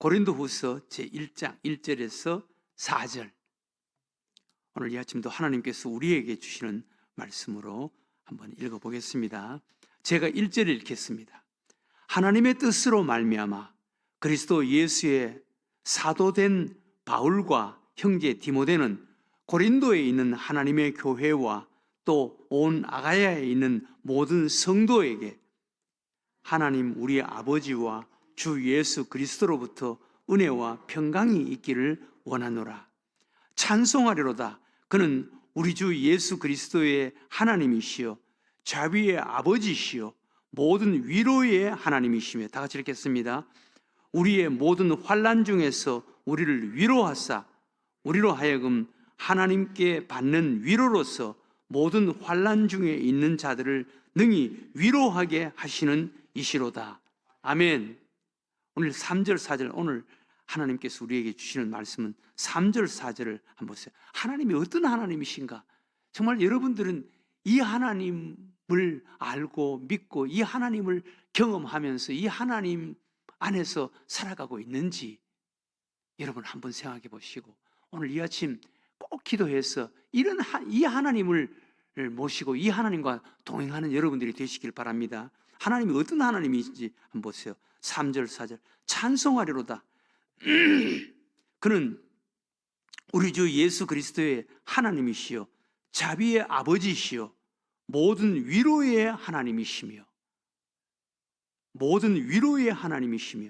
고린도후서 제1장 1절에서 4절, 오늘 이 아침도 하나님께서 우리에게 주시는 말씀으로 한번 읽어보겠습니다. 제가 1절을 읽겠습니다. 하나님의 뜻으로 말미암아 그리스도 예수의 사도된 바울과 형제 디모데는 고린도에 있는 하나님의 교회와 또 온 아가야에 있는 모든 성도에게 하나님 우리 아버지와 주 예수 그리스도로부터 은혜와 평강이 있기를 원하노라. 찬송하리로다. 그는 우리 주 예수 그리스도의 하나님이시요 자비의 아버지시요 모든 위로의 하나님이시며, 다 같이 읽겠습니다. 우리의 모든 환난 중에서 우리를 위로하사 우리로 하여금 하나님께 받는 위로로서 모든 환난 중에 있는 자들을 능히 위로하게 하시는 이시로다. 아멘. 오늘 3절 4절, 오늘 하나님께서 우리에게 주시는 말씀은 3절 4절을 한번 보세요. 하나님이 어떤 하나님이신가? 정말 여러분들은 이 하나님을 알고 믿고 이 하나님을 경험하면서 이 하나님 안에서 살아가고 있는지 여러분 한번 생각해 보시고, 오늘 이 아침 꼭 기도해서 이 하나님을 모시고 이 하나님과 동행하는 여러분들이 되시길 바랍니다. 하나님이 어떤 하나님이신지 한번 보세요. 3절 4절 찬송하리로다. 그는 우리 주 예수 그리스도의 하나님이시요 자비의 아버지시요 모든 위로의 하나님이시며, 모든 위로의 하나님이시며,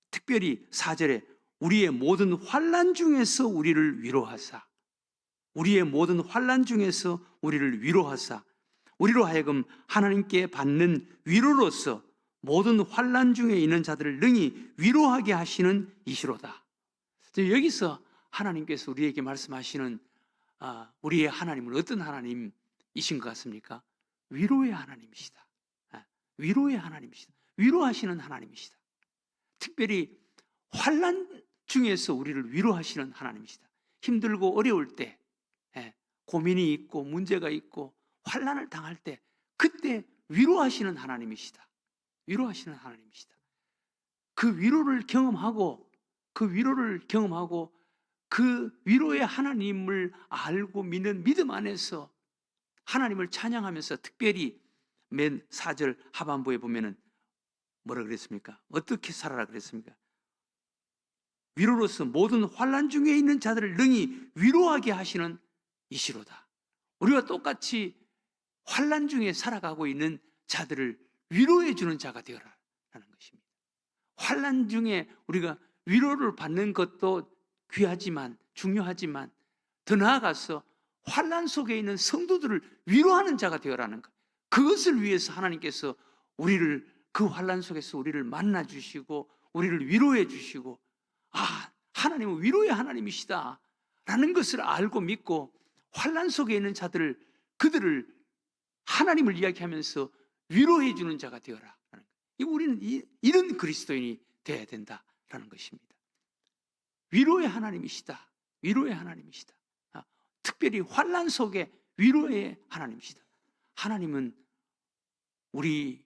특별히 4절에 우리의 모든 환난 중에서 우리를 위로하사, 우리의 모든 환난 중에서 우리를 위로하사 우리로 하여금 하나님께 받는 위로로서 모든 환난 중에 있는 자들을 능히 위로하게 하시는 이시로다. 여기서 하나님께서 우리에게 말씀하시는 우리의 하나님은 어떤 하나님이신 것 같습니까? 위로의 하나님이시다. 위로의 하나님이시다. 위로하시는 하나님이시다. 특별히 환난 중에서 우리를 위로하시는 하나님이시다. 힘들고 어려울 때, 고민이 있고 문제가 있고 환난을 당할 때, 그때 위로하시는 하나님이시다. 위로하시는 하나님이시다. 그 위로를 경험하고 그 위로의 하나님을 알고 믿는 믿음 안에서 하나님을 찬양하면서, 특별히 맨 4절 하반부에 보면은 뭐라 그랬습니까? 어떻게 살아라 그랬습니까? 위로로서 모든 환난 중에 있는 자들을 능히 위로하게 하시는 이시로다. 우리와 똑같이 환난 중에 살아가고 있는 자들을 위로해 주는 자가 되어라라는 것입니다. 환난 중에 우리가 위로를 받는 것도 귀하지만 중요하지만, 더 나아가서 환난 속에 있는 성도들을 위로하는 자가 되어라는 것. 그것을 위해서 하나님께서 우리를 그 환난 속에서 우리를 만나 주시고 우리를 위로해 주시고, 하나님은 위로의 하나님이시다 라는 것을 알고 믿고 환난 속에 있는 자들을, 그들을 하나님을 이야기하면서 위로해 주는 자가 되어라. 우리는 이런 그리스도인이 되어야 된다라는 것입니다. 위로의 하나님이시다. 위로의 하나님이시다. 특별히 환난 속에 위로의 하나님이시다. 하나님은 우리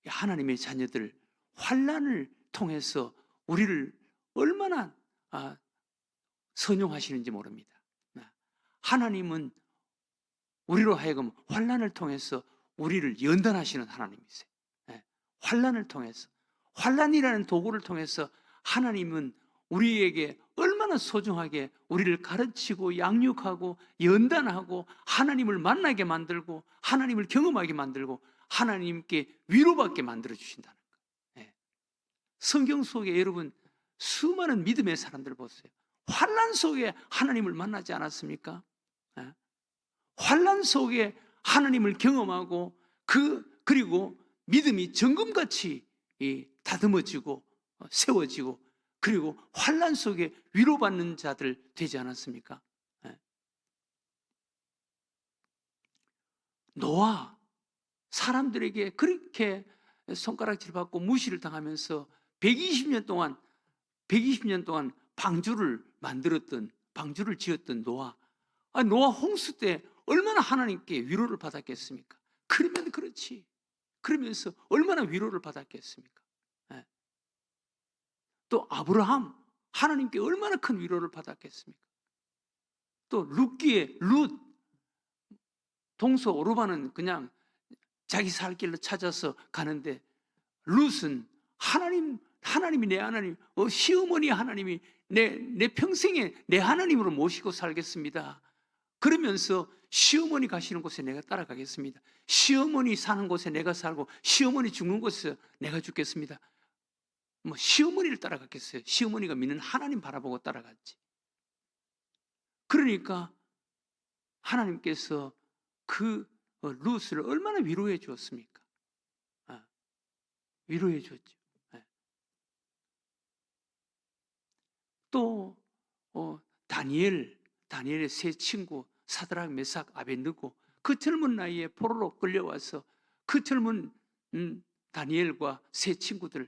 하나님의 자녀들 환난을 통해서 우리를 얼마나 선용하시는지 모릅니다. 하나님은 우리로 하여금 환난을 통해서 우리를 연단하시는 하나님이세요. 환난을 통해서, 환난이라는 도구를 통해서 하나님은 우리에게 얼마나 소중하게 우리를 가르치고 양육하고 연단하고 하나님을 만나게 만들고 하나님을 경험하게 만들고 하나님께 위로받게 만들어 주신다는 거예요. 성경 속에 여러분 수많은 믿음의 사람들 보세요. 환난 속에 하나님을 만나지 않았습니까? 환난 속에 하나님을 경험하고 그리고 믿음이 정금같이 다듬어지고 세워지고, 그리고 환난 속에 위로받는 자들 되지 않았습니까? 노아, 사람들에게 그렇게 손가락질 받고 무시를 당하면서 120년 동안 방주를 지었던 노아. 노아 홍수 때 얼마나 하나님께 위로를 받았겠습니까? 그러면 그렇지. 그러면서 얼마나 위로를 받았겠습니까? 또 아브라함, 하나님께 얼마나 큰 위로를 받았겠습니까? 또 룻기의 룻, 동서 오르바는 그냥 자기 살 길로 찾아서 가는데, 룻은 하나님이 내 하나님, 시어머니 하나님이 내 평생에 내 하나님으로 모시고 살겠습니다. 그러면서 시어머니 가시는 곳에 내가 따라가겠습니다. 시어머니 사는 곳에 내가 살고 시어머니 죽는 곳에 내가 죽겠습니다. 뭐 시어머니를 따라갔겠어요? 시어머니가 믿는 하나님 바라보고 따라갔지. 그러니까 하나님께서 그 룻을 얼마나 위로해 주었습니까? 위로해 줬죠. 또 다니엘의 세 친구 사드락, 메삭, 아벳느고, 그 젊은 나이에 포로로 끌려와서 그 젊은 다니엘과 세 친구들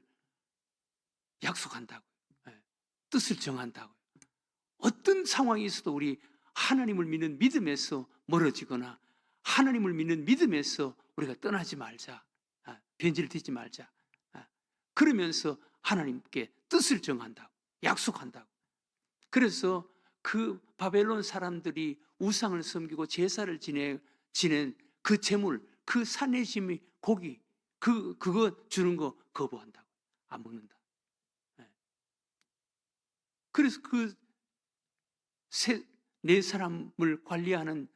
약속한다고요. 뜻을 정한다고요. 어떤 상황이 있어도 우리 하나님을 믿는 믿음에서 멀어지거나 하나님을 믿는 믿음에서 우리가 떠나지 말자, 변질되지 말자, 그러면서 하나님께 뜻을 정한다고, 약속한다고. 그래서 그 바벨론 사람들이 우상을 섬기고 제사를 지낸 그 제물, 그 산내짐이 고기, 그거 주는 거 거부한다고, 안 먹는다. 그래서 그 네 사람을 관리하는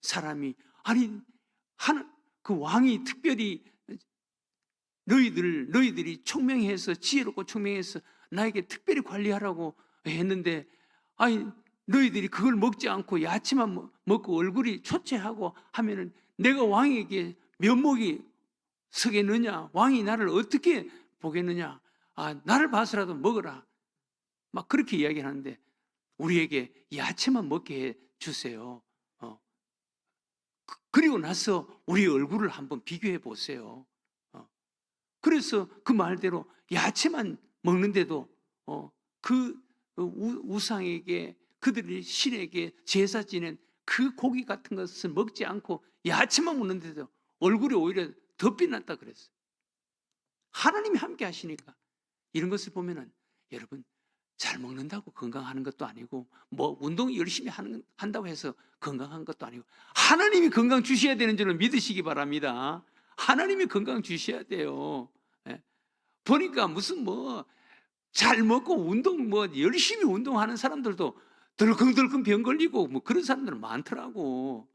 사람이, 아니 그 왕이 특별히 너희들이 총명해서, 지혜롭고 총명해서 나에게 특별히 관리하라고 했는데, 아니 너희들이 그걸 먹지 않고 야채만 먹고 얼굴이 초췌하고 하면은 내가 왕에게 면목이 서겠느냐, 왕이 나를 어떻게 보겠느냐, 나를 봐서라도 먹어라, 막 그렇게 이야기하는데, 우리에게 야채만 먹게 해 주세요. 그리고 나서 우리 얼굴을 한번 비교해 보세요. 그래서 그 말대로 야채만 먹는데도 그 우상에게, 그들이 신에게 제사 지낸 그 고기 같은 것을 먹지 않고 야채만 먹는데도 얼굴이 오히려 더 빛났다 그랬어요. 하나님이 함께 하시니까. 이런 것을 보면은 여러분, 잘 먹는다고 건강하는 것도 아니고, 뭐 운동 열심히 한다고 해서 건강한 것도 아니고, 하나님이 건강 주셔야 되는 줄을 믿으시기 바랍니다. 하나님이 건강 주셔야 돼요. 보니까 무슨 뭐 잘 먹고 운동, 뭐 열심히 운동하는 사람들도 덜컹덜컹 병 걸리고 뭐 그런 사람들은 많더라고.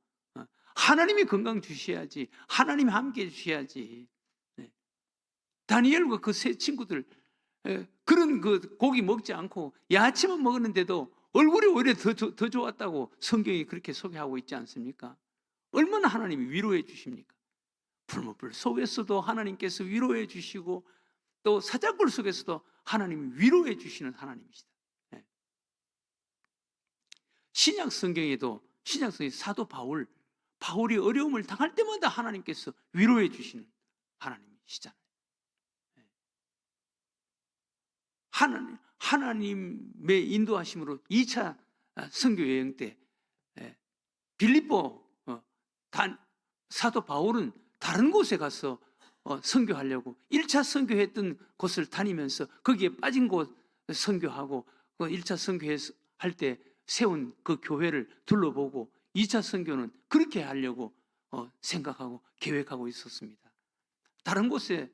하나님이 건강 주셔야지, 하나님이 함께 해주셔야지. 다니엘과 그 세 친구들, 그런 그 고기 먹지 않고 야채만 먹었는데도 얼굴이 오히려 더 좋았다고 성경이 그렇게 소개하고 있지 않습니까? 얼마나 하나님이 위로해 주십니까? 풀무불 속에서도 하나님께서 위로해 주시고, 또 사자굴 속에서도 하나님이 위로해 주시는 하나님이시다. 신약 성경에도 사도 바울이 어려움을 당할 때마다 하나님께서 위로해 주시는 하나님이시잖아요. 하나님의 인도하심으로 2차 선교 여행 때 빌립보 사도 바울은 다른 곳에 가서 선교하려고 1차 선교했던 곳을 다니면서 거기에 빠진 곳 선교하고, 1차 선교할 때 세운 그 교회를 둘러보고 2차 선교는 그렇게 하려고 생각하고 계획하고 있었습니다. 다른 곳에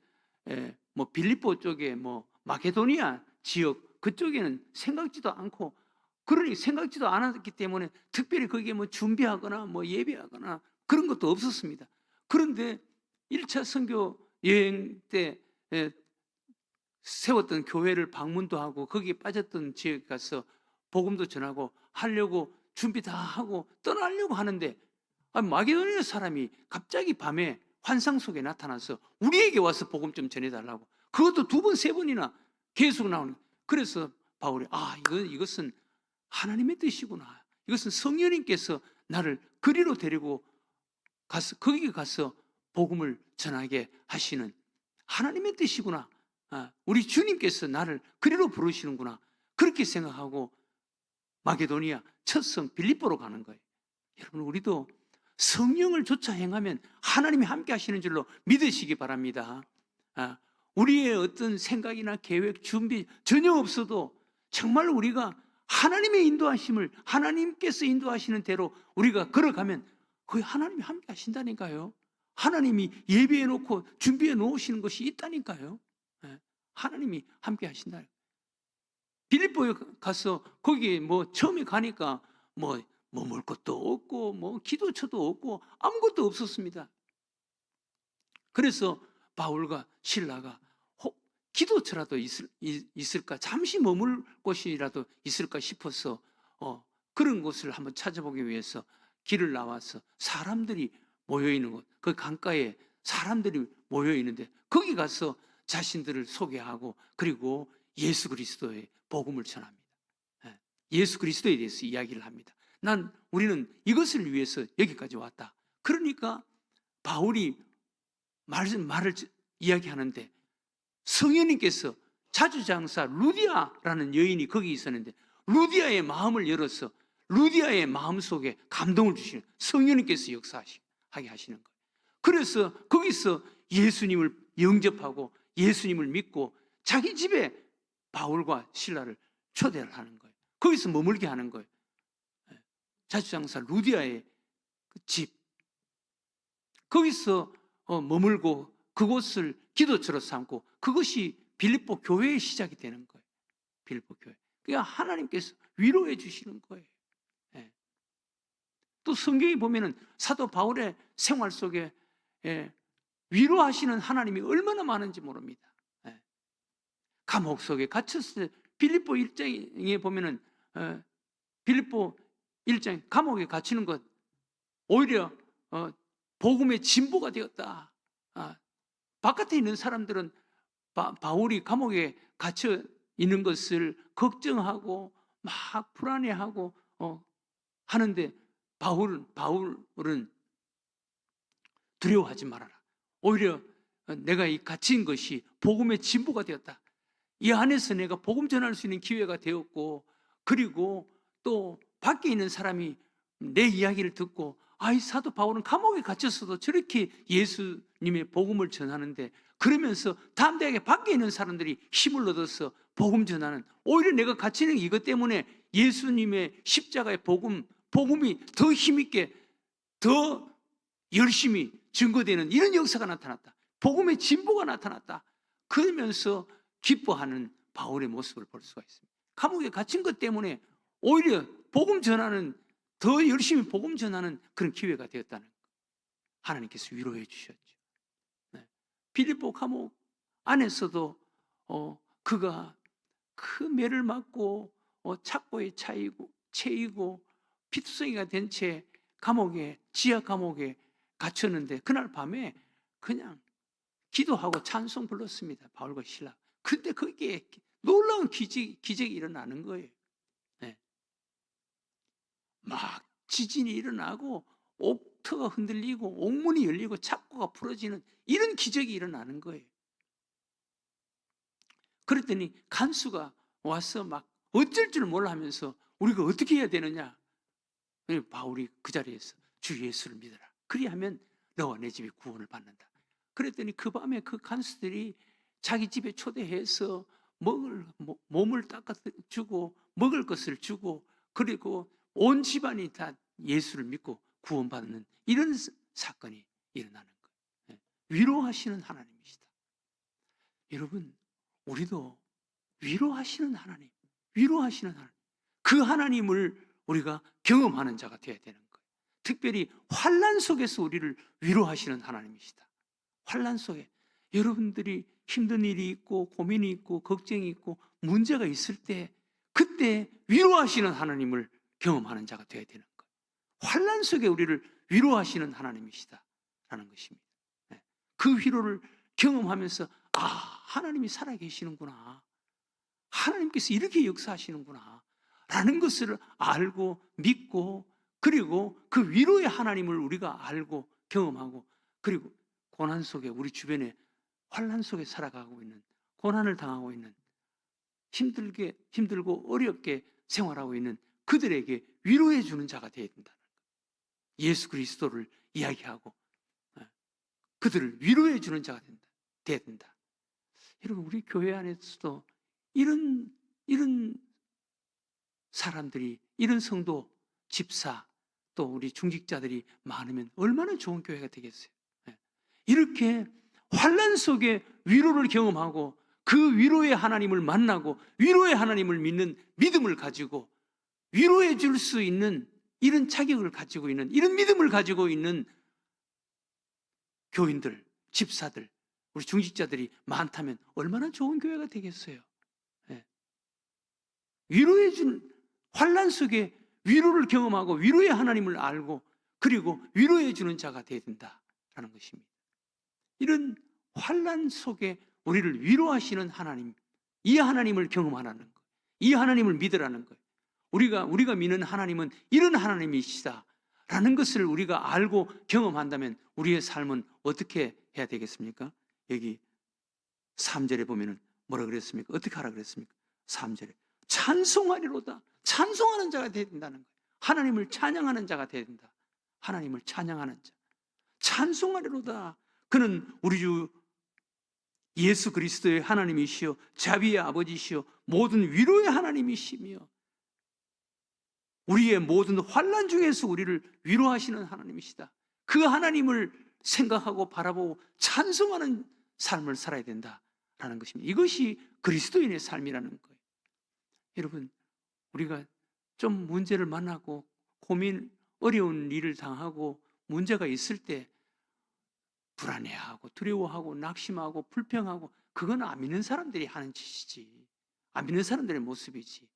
뭐 빌립보 쪽에 뭐 마게도니아 지역 그쪽에는 생각지도 않고, 그러니 생각지도 않았기 때문에 특별히 거기에 뭐 준비하거나 뭐 예배하거나 그런 것도 없었습니다. 그런데 1차 선교 여행 때 세웠던 교회를 방문도 하고 거기에 빠졌던 지역에 가서 복음도 전하고 하려고 준비 다 하고 떠나려고 하는데, 마게도니아 사람이 갑자기 밤에 환상 속에 나타나서 우리에게 와서 복음 좀 전해달라고, 그것도 2번, 3번이나 계속 나오는. 그래서 바울이 이것은 하나님의 뜻이구나, 이것은 성령님께서 나를 그리로 데리고 가서 거기 가서 복음을 전하게 하시는 하나님의 뜻이구나, 우리 주님께서 나를 그리로 부르시는구나, 그렇게 생각하고 마게도니아 첫 성 빌립보로 가는 거예요. 여러분, 우리도 성령을 쫓아 행하면 하나님이 함께 하시는 줄로 믿으시기 바랍니다. 우리의 어떤 생각이나 계획, 준비 전혀 없어도 정말 우리가 하나님의 인도하심을, 하나님께서 인도하시는 대로 우리가 걸어가면 거의 하나님이 함께 하신다니까요. 하나님이 예비해 놓고 준비해 놓으시는 것이 있다니까요. 예, 하나님이 함께 하신다. 빌립보에 가서 거기 처음에 가니까 먹을 것도 없고 기도처도 없고 아무것도 없었습니다. 그래서 바울과 실라가 기도처라도 있을까, 잠시 머물 곳이라도 있을까 싶어서 그런 곳을 한번 찾아보기 위해서 길을 나와서 사람들이 모여있는 곳, 그 강가에 사람들이 모여있는데 거기 가서 자신들을 소개하고 그리고 예수 그리스도의 복음을 전합니다. 예수 그리스도에 대해서 이야기를 합니다. 우리는 이것을 위해서 여기까지 왔다. 그러니까 바울이 말을 이야기하는데 성령님께서 자주장사 루디아라는 여인이 거기 있었는데 루디아의 마음을 열어서 루디아의 마음속에 감동을 주시는 성령님께서 역사하게 하시는 거예요. 그래서 거기서 예수님을 영접하고 예수님을 믿고 자기 집에 바울과 실라를 초대를 하는 거예요. 거기서 머물게 하는 거예요. 자주장사 루디아의 그 집, 거기서 머물고 그곳을 기도처로 삼고 그것이 빌립보 교회의 시작이 되는 거예요. 빌립보 교회. 그러니까 하나님께서 위로해 주시는 거예요. 예. 또 성경에 보면은 사도 바울의 생활 속에 위로하시는 하나님이 얼마나 많은지 모릅니다. 예. 감옥 속에 갇혔을 때 빌립보 1장에 보면은 빌립보 1장 감옥에 갇히는 것 오히려 복음의 진보가 되었다. 바깥에 있는 사람들은 바울이 감옥에 갇혀 있는 것을 걱정하고 막 불안해하고 하는데 바울은 두려워하지 말아라. 오히려 내가 이 갇힌 것이 복음의 진보가 되었다. 이 안에서 내가 복음 전할 수 있는 기회가 되었고 그리고 또 밖에 있는 사람이 내 이야기를 듣고 이 사도 바울은 감옥에 갇혔어도 저렇게 예수님의 복음을 전하는데 그러면서 다음 대학에 밖에 있는 사람들이 힘을 얻어서 복음 전하는 오히려 내가 갇히는 이것 때문에 예수님의 십자가의 복음이 더 힘있게 더 열심히 증거되는 이런 역사가 나타났다. 복음의 진보가 나타났다. 그러면서 기뻐하는 바울의 모습을 볼 수가 있습니다. 감옥에 갇힌 것 때문에 오히려 복음 전하는 더 열심히 복음 전하는 그런 기회가 되었다는 것. 하나님께서 위로해 주셨죠. 빌립보 감옥 안에서도 그가 그 매를 맞고 착고에 채이고 피투성이가 된 채 감옥에 지하 감옥에 갇혔는데 그날 밤에 그냥 기도하고 찬송 불렀습니다. 바울과 실라. 근데 거기에 놀라운 기적이 일어나는 거예요. 막 지진이 일어나고 옥터가 흔들리고 옥문이 열리고 착고가 풀어지는 이런 기적이 일어나는 거예요. 그랬더니 간수가 와서 막 어쩔 줄 몰라 하면서 우리가 어떻게 해야 되느냐. 바울이 그 자리에서 주 예수를 믿어라. 그리하면 너와 내 집이 구원을 받는다. 그랬더니 그 밤에 그 간수들이 자기 집에 초대해서 몸을 닦아주고 먹을 것을 주고 그리고 온 집안이 다 예수를 믿고 구원받는 이런 사건이 일어나는 거예요. 위로하시는 하나님이시다. 여러분, 우리도 위로하시는 하나님, 그 하나님을 우리가 경험하는 자가 되어야 되는 거예요. 특별히 환난 속에서 우리를 위로하시는 하나님이시다. 환난 속에 여러분들이 힘든 일이 있고 고민이 있고 걱정이 있고 문제가 있을 때 그때 위로하시는 하나님을 경험하는 자가 되어야 되는 거예요. 환난 속에 우리를 위로하시는 하나님이시다라는 것입니다. 그 위로를 경험하면서 하나님이 살아계시는구나. 하나님께서 이렇게 역사하시는구나. 라는 것을 알고 믿고 그리고 그 위로의 하나님을 우리가 알고 경험하고 그리고 고난 속에 우리 주변에 환난 속에 살아가고 있는 고난을 당하고 있는 힘들고 어렵게 생활하고 있는 그들에게 위로해 주는 자가 되어야 된다는 거예요. 예수 그리스도를 이야기하고 그들을 위로해 주는 자가 되어야 된다. 여러분, 우리 교회 안에서도 이런 사람들이, 이런 성도, 집사, 또 우리 중직자들이 많으면 얼마나 좋은 교회가 되겠어요. 이렇게 환난 속에 위로를 경험하고 그 위로의 하나님을 만나고 위로의 하나님을 믿는 믿음을 가지고 위로해 줄 수 있는 이런 자격을 가지고 있는, 이런 믿음을 가지고 있는 교인들, 집사들, 우리 중직자들이 많다면 얼마나 좋은 교회가 되겠어요. 위로해 준, 환난 속에 위로를 경험하고 위로의 하나님을 알고 그리고 위로해 주는 자가 되어야 된다라는 것입니다. 이런 환난 속에 우리를 위로하시는 하나님, 이 하나님을 경험하라는 것, 이 하나님을 믿으라는 것. 우리가 믿는 하나님은 이런 하나님이시다라는 것을 우리가 알고 경험한다면 우리의 삶은 어떻게 해야 되겠습니까? 여기 3절에 보면은 뭐라 그랬습니까? 어떻게 하라 그랬습니까? 3절에 찬송하리로다. 찬송하는 자가 되어야 된다는 거예요. 하나님을 찬양하는 자가 되어야 된다. 하나님을 찬양하는 자. 찬송하리로다. 그는 우리 주 예수 그리스도의 하나님이시요 자비의 아버지시요 모든 위로의 하나님이시며 우리의 모든 환난 중에서 우리를 위로하시는 하나님이시다. 그 하나님을 생각하고 바라보고 찬송하는 삶을 살아야 된다라는 것입니다. 이것이 그리스도인의 삶이라는 거예요. 여러분, 우리가 좀 문제를 만나고 고민, 어려운 일을 당하고 문제가 있을 때 불안해하고 두려워하고 낙심하고 불평하고 그건 안 믿는 사람들이 하는 짓이지, 안 믿는 사람들의 모습이지.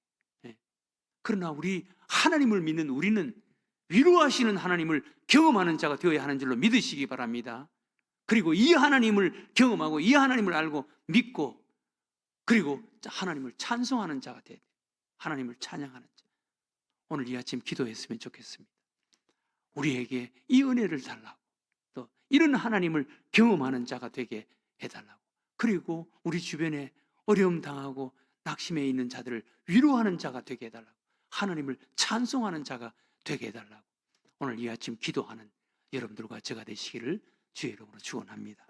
그러나 우리 하나님을 믿는 우리는 위로하시는 하나님을 경험하는 자가 되어야 하는 줄로 믿으시기 바랍니다. 그리고 이 하나님을 경험하고 이 하나님을 알고 믿고 그리고 하나님을 찬송하는 자가 되어야 돼요. 하나님을 찬양하는 자. 오늘 이 아침 기도했으면 좋겠습니다. 우리에게 이 은혜를 달라고, 또 이런 하나님을 경험하는 자가 되게 해달라고, 그리고 우리 주변에 어려움 당하고 낙심해 있는 자들을 위로하는 자가 되게 해달라고, 하나님을 찬송하는 자가 되게 해달라고 오늘 이 아침 기도하는 여러분들과 제가 되시기를 주의 이름으로 축원합니다.